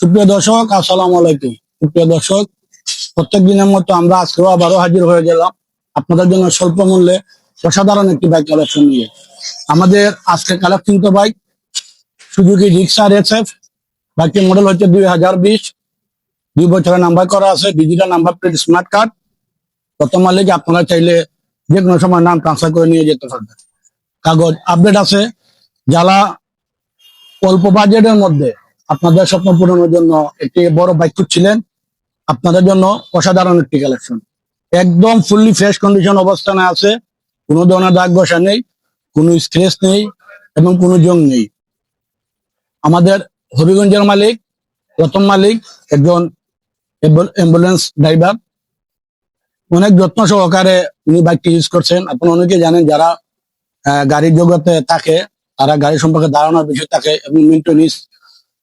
সুপ্রিয় দর্শক, আসসালামু আলাইকুম। সুপ্রিয় দর্শক, প্রত্যেক দিনের মতো আমরা আজকেও আবারও হাজির হয়ে গেলাম আপনাদের জন্য স্বল্প মূল্যে অসাধারণ একটি বাইক কালেকশন নিয়ে। আমাদের আজকে collection bike Suzuki Gixxer SF. বাইকটির মডেল হচ্ছে 2020, 2 বছরের নাম্বার করা আছে, digital number plate, smart card. প্রথম মালিক আপনারা চাইলে যে কোনো সময় নাম ট্রান্সফার করে নিয়ে যেতে পারবেন। কাগজ আপডেট আছে। যারা অল্প বাজেটের মধ্যে আপনাদের স্বপ্ন পূরণের জন্য একটি বড় বাইক খুঁজছিলেন, আপনাদের জন্য অসাধারণ একটি কালেকশন। একদম ফুললি ফ্রেশ কন্ডিশন অবস্থানে আছে, কোনো ধরনের দাগ ঘষা নেই, কোনো স্ক্র্যাচ নেই এবং কোনো জং নেই। আমাদের হবিগঞ্জের মালিক, প্রথম মালিক, একজন অ্যাম্বুলেন্স ড্রাইভার। অনেক যত্ন সহকারে উনি বাইকটি ইউজ করছেন। আপনারা অনেকে জানেন, যারা গাড়ির জগতে থাকে তারা গাড়ি সম্পর্কে ধারণার বিষয় থাকে এবং মেইনটেনেন্স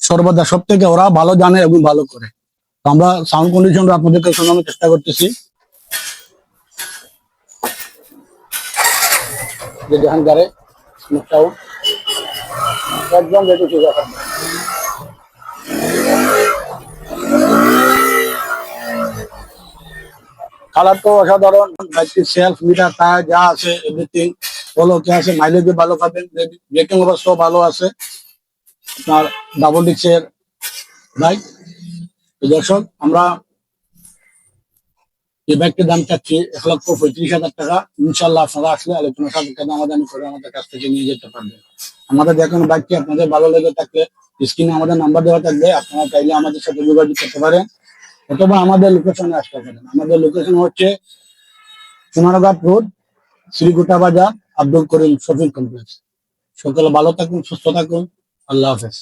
সর্বদা সব থেকে ওরা ভালো জানে এবং ভালো করে। তো আমরা সাউন্ড কন্ডিশন আপনাদেরকে শোনানোর চেষ্টা করতেছি। যে দেখেন গাড়ি সাউন্ড একদম রেডি টু গো। কালার তো অসাধারণ। বাইকটির সেলফ মিটার টায়ার যা আছে এভরিথিং ভালো আছে। মাইলেজও ভালো পাবেন, ব্রেকিং অবস্থাও ভালো আছে। আপনার ডাবল ডিক্সের বাইক। দর্শক, আমরা এই বাইকটির দাম চাচ্ছি 1,35,000 টাকা। ইনশাল্লাহ আপনারা আসলে আলোচনা সাপেক্ষে দামাদামি করে আমাদের কাছ থেকে নিয়ে যেতে পারবেন। আমাদের যে কোনো বাইকটি আপনাদের ভালো লেগে থাকলে স্ক্রিনে আমাদের নাম্বার দেওয়া থাকবে, আপনারা চাইলে আমাদের সাথে যোগাযোগ করতে পারেন অথবা আমাদের লোকেশনে আসতে পারেন। আমাদের লোকেশন হচ্ছে সোনারঘাট রোড, শ্রীগুটা বাজার, আব্দুল করিম শপিং কমপ্লেক্স। সকলে ভালো থাকুন, সুস্থ থাকুন। আল্লাহ হাফেজ।